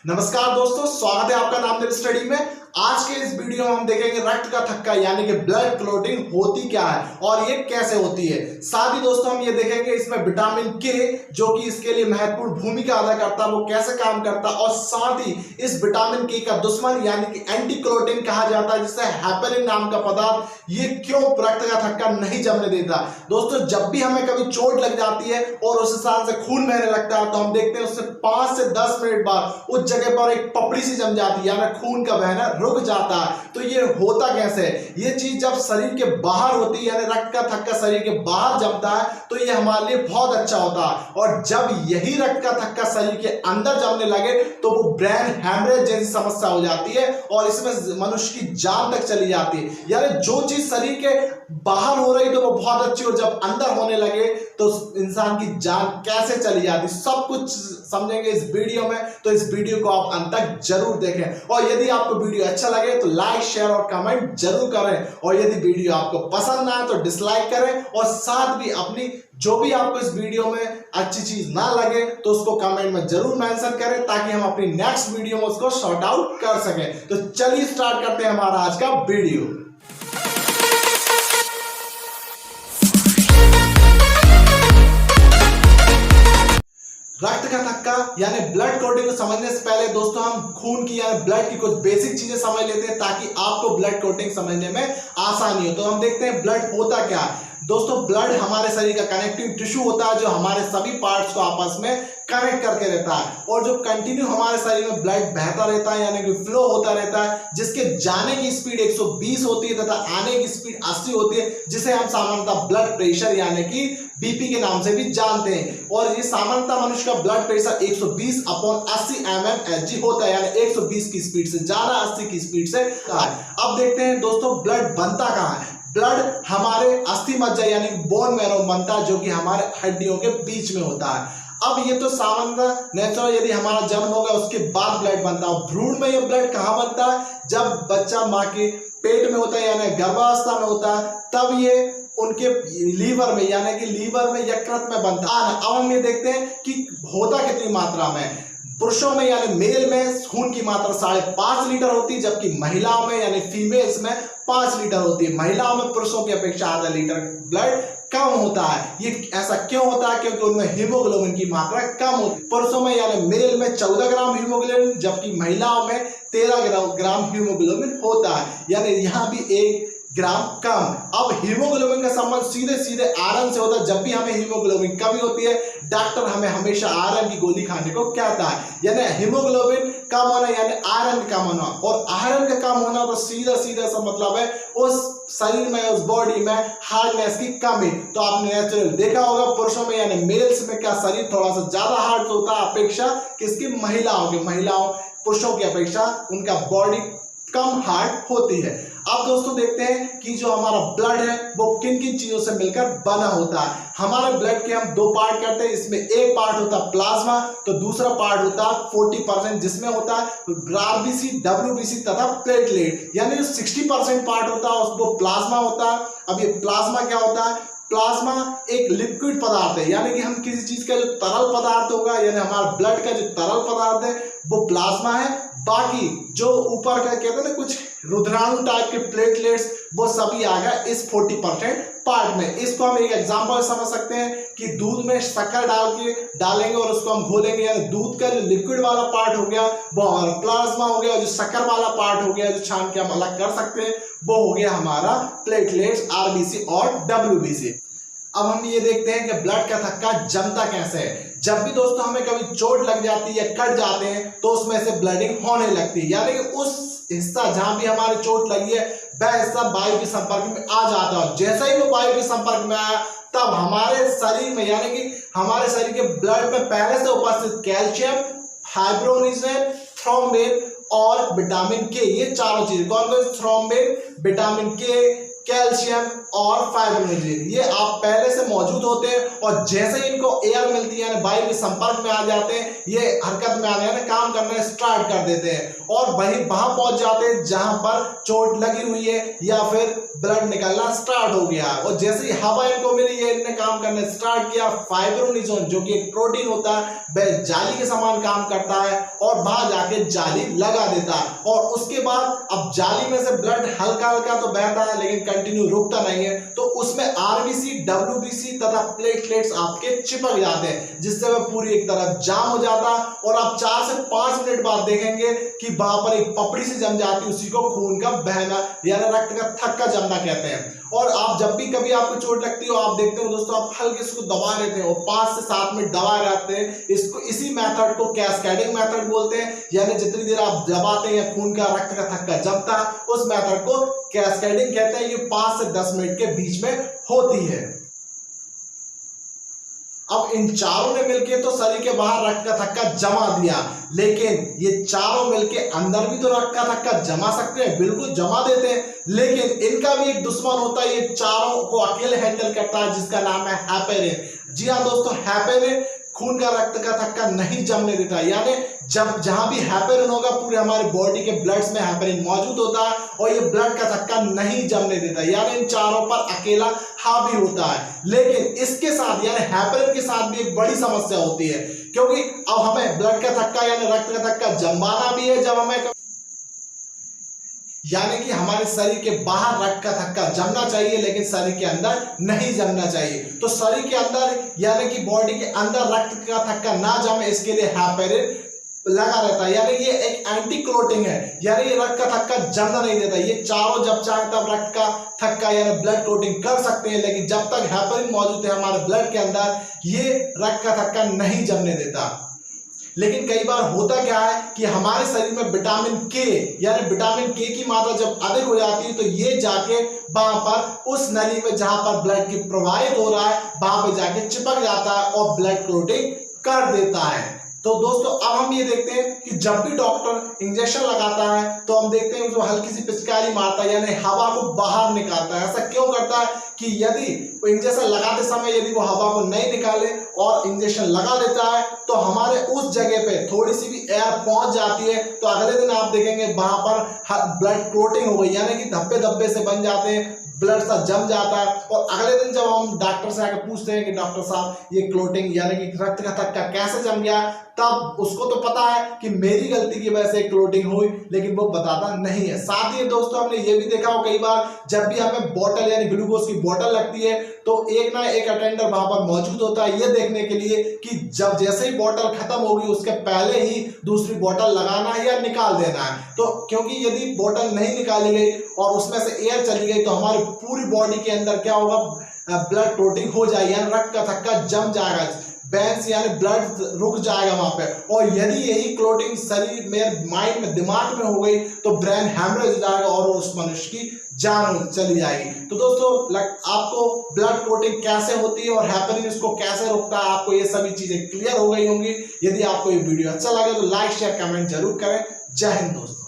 नमस्कार दोस्तों, स्वागत है आपका नामदेव स्टडी में। आज के इस वीडियो में हम देखेंगे रक्त का थक्का यानी कि ब्लड क्लॉटिंग होती क्या है और ये कैसे होती है। साथ ही दोस्तों हम ये देखेंगे इसमें विटामिन के जो कि इसके लिए महत्वपूर्ण भूमिका अदा करता है वो कैसे काम करता है, और साथ ही इस विटामिन के का दुश्मन यानी कि एंटी क्लॉटिंग कहा जाता है जिसे हेपेरिन नाम का पदार्थ ये क्यों रक्त का थक्का नहीं जमने देता। दोस्तों जब भी हमें कभी चोट लग जाती है और उस स्थान से खून बहने लगता है तो हम देखते हैं उससे 5 से 10 मिनट बाद उस जगह पर एक पपड़ी सी जम जाती है यानी खून का बहना रुक जाता है। तो ये होता कैसे है? ये चीज जब शरीर के बाहर होती है यानी रक्त का थक्का शरीर के बाहर जमता है तो ये हमारे लिए बहुत अच्छा होता है, और जब यही रक्त का थक्का शरीर के अंदर जमने लगे तो वो ब्रेन हैमरेज जैसी समस्या हो जाती है और इसमें मनुष्य की जान तक चली जाती है। यानी जो चीज शरीर के बाहर हो रही तो वो बहुत अच्छी, और जब अंदर होने लगे तो इंसान की जान कैसे चली जाती, सब कुछ समझेंगे इस वीडियो में। तो इस वीडियो को आप अंत तक जरूर देखें, और यदि आपको वीडियो अच्छा लगे तो लाइक शेयर और कमेंट जरूर करें, और यदि वीडियो आपको पसंद ना आए तो डिसलाइक करें, और साथ भी अपनी जो भी आपको इस वीडियो में अच्छी चीज ना लगे तो उसको कमेंट में जरूर मेंशन करें ताकि हम अपनी नेक्स्ट वीडियो में उसको सॉर्ट आउट कर सकें। तो चलिए स्टार्ट करते हैं हमारा आज का वीडियो। रक्त का थक्का यानी ब्लड क्लॉटिंग को समझने से पहले दोस्तों हम खून की यानी ब्लड की कुछ बेसिक चीजें समझ लेते हैं ताकि आपको ब्लड क्लॉटिंग समझने में आसानी हो। तो हम देखते हैं ब्लड होता क्या है। दोस्तों ब्लड हमारे शरीर का कनेक्टिंग टिश्यू होता है जो हमारे सभी पार्ट्स को आपस में कनेक्ट करके रहता है, और जो कंटिन्यू हमारे शरीर में ब्लड बहता रहता है यानी कि फ्लो होता रहता है, जिसके जाने की स्पीड 120 होती है तथा आने की स्पीड 80 होती है, जिसे हम सामान्यतः ब्लड प्रेशर यानी कि बीपी के नाम से भी जानते हैं। और ये सामान्यतः मनुष्य का ब्लड प्रेशर 120/80 mmHg होता है यानी 120 की स्पीड से ज्यादा 80 की स्पीड से। अब देखते हैं दोस्तों ब्लड बनता कहाँ है। ब्लड हमारे अस्थि मज्जा यानी बोन मैरो बनता है जो कि हमारे हड्डियों के बीच में होता है। अब ये तो सामान्यतः नेचुरल यदि हमारा जन्म होगा उसके बाद ब्लड बनता है। भ्रूण में ये ब्लड कहाँ बनता है? जब बच्चा माँ के पेट में होता है यानी गर्भावस्था में होता है तब ये उनके लीवर में यानी कि लीवर में यकृत में बनता है। अब हम ये देखते हैं कि होता कितनी मात्रा में। पुरुषों में यानी मेल में खून की मात्रा 5.5 लीटर होती है, जबकि महिलाओं में यानी फीमेल्स में 5 लीटर होती है। महिलाओं में पुरुषों की अपेक्षा आधा लीटर ब्लड कम होता है। ये ऐसा क्यों होता है? क्योंकि उनमें हीमोग्लोबिन की मात्रा कम होती है। पुरुषों में यानी मेल में 14 ग्राम हीमोग्लोबिन जबकि महिलाओं में 13 ग्राम हीमोग्लोबिन होता है, यानी यहाँ भी 1 ग्राम कम। अब हीमोग्लोबिन का संबंध सीधे सीधे आयरन से होता है। जब भी हमें हीमोग्लोबिन कमी होती है डॉक्टर हमें हमेशा आयरन की गोली खाने को कहता है, यानी हीमोग्लोबिन कम होना यानी आयरन कम होना, और आयरन का कम होना तो सीधा सीधा सा मतलब है उस शरीर में उस बॉडी में हार्डनेस की कमी। तो आपने नेचुरल देखा होगा पुरुषों में यानी मेल्स में क्या शरीर थोड़ा सा ज्यादा हार्ड होता है अपेक्षा किसकी? महिलाओं की। महिलाओं पुरुषों की अपेक्षा उनका बॉडी कम हार्ड होती है। अब दोस्तों देखते हैं कि जो हमारा ब्लड है वो किन किन चीजों से मिलकर बना होता है। हमारे ब्लड के हम 2 पार्ट करते हैं, इसमें एक पार्ट होता है प्लाज्मा तो दूसरा पार्ट होता है 40% जिसमें होता है आरबीसी, डब्ल्यूबीसी तथा प्लेटलेट, यानी जो 60% पार्ट होता है वो प्लाज्मा होता है। अब ये प्लाज्मा क्या होता है? प्लाज्मा एक लिक्विड पदार्थ है, यानी कि हम किसी चीज का जो तरल पदार्थ होगा यानी हमारा ब्लड का जो तरल पदार्थ है वो प्लाज्मा है। बाकी जो ऊपर का कहते हैं ना कुछ रुद्राणु टाइप के प्लेटलेट्स वो सभी आ गया इस 40% पार्ट में। इसको हम एक एग्जांपल समझ सकते हैं कि दूध में शक्कर डालेंगे और उसको हम घोलेंगे, यानी दूध का जो लिक्विड वाला पार्ट हो गया वो हमारा प्लाज्मा हो गया, जो शक्कर वाला पार्ट हो गया जो छान के हम अलग कर सकते हैं वो हो गया हमारा प्लेटलेट्स, आरबीसी और डब्ल्यूबीसी। अब हम ये देखते हैं कि ब्लड का थक्का जमता कैसे है। जब भी दोस्तों हमें कभी चोट लग जाती है, कट जाते हैं तो उसमें से ब्लडिंग होने लगती है, यानी कि उस हिस्सा जहां भी हमारी चोट लगी है वह हिस्सा वायु के संपर्क में आ जाता है। जैसे ही वो वायु के संपर्क में आया तब हमारे शरीर में यानी कि हमारे शरीर के ब्लड में पहले से उपस्थित कैल्शियम, फाइब्रोनिजन, थ्रोम्बिन और विटामिन के, ये चारों चीजें कौन कौन? थ्रोम्बिन, विटामिन के, कैल्शियम और फाइब्रोनोजेन, ये आप पहले से मौजूद होते हैं और जैसे ही इनको एयर मिलती है, वायु के संपर्क में आ जाते हैं, ये हरकत में आने काम करना स्टार्ट कर देते हैं और वहीं वहां पहुंच जाते हैं जहां पर चोट लगी हुई है या फिर ब्लड निकलना स्टार्ट हो गया। और जैसे ही हवा इनको मिली है, इनने काम करना स्टार्ट किया। फाइब्रोनोजेन जो कि एक प्रोटीन होता है, वह जाली के समान काम करता है और वहां जाके जाली लगा देता है और उसके बाद अब जाली में से ब्लड हल्का हल्का तो बहता है लेकिन कंटिन्यू रुकता नहीं है, तो उसमें आरबीसी, डब्ल्यूबीसी तथा प्लेटलेट्स आपके चिपक जाते हैं, जिससे वह पूरी एक तरफ जाम हो जाता है और आप 4 से 5 मिनट बाद देखेंगे कि वहां पर एक पपड़ी से जम जाती है, उसी को खून का बहना यानी रक्त का थक्का जमना कहते हैं। और आप जब भी कभी आपको चोट लगती हो, आप देखते हो दोस्तों, आप हल्के से दबा रहते हैं और 5 से 7 मिनट दबा रहते हैं। इसको इसी मेथड को कैस्केडिंग मेथड बोलते हैं, यानी जितनी देर आप दबाते हैं या खून का रक्त का थक्का जमता है, उस मेथड को कैस्केडिंग कहते हैं। ये 5 से 10 मिनट के बीच में होती है। अब इन चारों ने मिलके तो शरीर के बाहर रक्त का थक्का जमा दिया, लेकिन ये चारों मिलके अंदर भी तो रक्त का थक्का जमा सकते हैं, बिल्कुल जमा देते हैं, लेकिन इनका भी एक दुश्मन होता है, ये चारों को अकेले हैंडल करता है, जिसका नाम है हेपेरिन। जी हाँ दोस्तों, हेपेरिन खून का रक्त का थक्का नहीं जमने देता, यानी जब जहां भी हेपेरिन होगा पूरे हमारे बॉडी के ब्लड्स में हेपेरिन मौजूद होता है और ये ब्लड का थक्का नहीं जमने देता, यानी इन चारों पर अकेला हावी होता है। लेकिन इसके साथ यानी हेपेरिन के साथ भी एक बड़ी समस्या होती है, क्योंकि अब हमें ब्लड का थक्का यानी रक्त का थक्का जमवाना भी है, जब हमें यानी कि हमारे शरीर के बाहर रक्त का थक्का जमना चाहिए लेकिन शरीर के अंदर नहीं जमना चाहिए। तो शरीर के अंदर यानी कि बॉडी के अंदर रक्त का थक्का ना जमे, इसके लिए हेपेरिन लगा रहता है, यानी ये एक एंटी क्लोटिंग है, यानी ये रक्त का थक्का जमना नहीं देता। ये चारों जब चाहे तब रक्त का थक्का यानी ब्लड क्लोटिंग कर सकते हैं, लेकिन जब तक हेपेरिन मौजूद है हमारे ब्लड के अंदर, ये रक्त का थक्का नहीं जमने देता। लेकिन कई बार होता क्या है कि हमारे शरीर में विटामिन के यानी विटामिन के की मात्रा जब अधिक हो जाती है, तो ये जाके वहां पर उस नली में जहां पर ब्लड की प्रवाहित हो रहा है वहां पे जाके चिपक जाता है और ब्लड क्लोटिंग कर देता है। तो दोस्तों अब हम ये देखते हैं कि जब भी डॉक्टर इंजेक्शन लगाता है तो हम देखते हैं उसमें हल्की सी पिचकारी मारता है, यानी हवा को बाहर निकालता है। ऐसा क्यों करता है कि यदि वो इंजेक्शन लगाते समय यदि वो हवा को नहीं निकाले और इंजेक्शन लगा देता है तो हमारे उस जगह पे थोड़ी सी भी एयर पहुंच जाती है, तो अगले दिन आप देखेंगे वहां पर ब्लड क्लोटिंग हो गई, यानी कि धब्बे धब्बे से बन जाते हैं, ब्लड सा जम जाता है। और अगले दिन जब हम डॉक्टर से आकर पूछते हैं कि डॉक्टर साहब ये क्लोटिंग यानी कि रक्त का थक्का कैसे जम गया, तब उसको तो पता है कि मेरी गलती की वजह से क्लोटिंग हुई, लेकिन वो बताता नहीं है। साथ ही दोस्तों हमने ये भी देखा हो कई बार जब भी हमें बोतल यानी ग्लूकोज की बोतल लगती है तो एक ना एक अटेंडर वहां पर मौजूद होता है, ये देखने के लिए कि जब जैसे ही बोतल खत्म होगी उसके पहले ही दूसरी बोतल लगाना है या निकाल देना है। तो क्योंकि यदि बोतल नहीं निकाली गई और उसमें से एयर चली गई तो हमारी पूरी बॉडी के अंदर क्या होगा, ब्लड क्लोटिंग हो जाएगी, यानी रक्त का थक्का जम जाएगा, बैंस यानी ब्लड रुक जाएगा वहां पे। और यदि यही क्लोटिंग शरीर में, माइंड में, दिमाग में हो गई तो ब्रेन हैमरेज हो जाएगा और उस मनुष्य की जान चली जाएगी। तो दोस्तों आपको ब्लड क्लोटिंग कैसे होती है और हेपेरिन इसको कैसे रोकता है, आपको ये सभी चीजें क्लियर हो गई होंगी। यदि आपको ये वीडियो अच्छा लगे तो लाइक शेयर कमेंट जरूर करें। जय हिंद दोस्तों।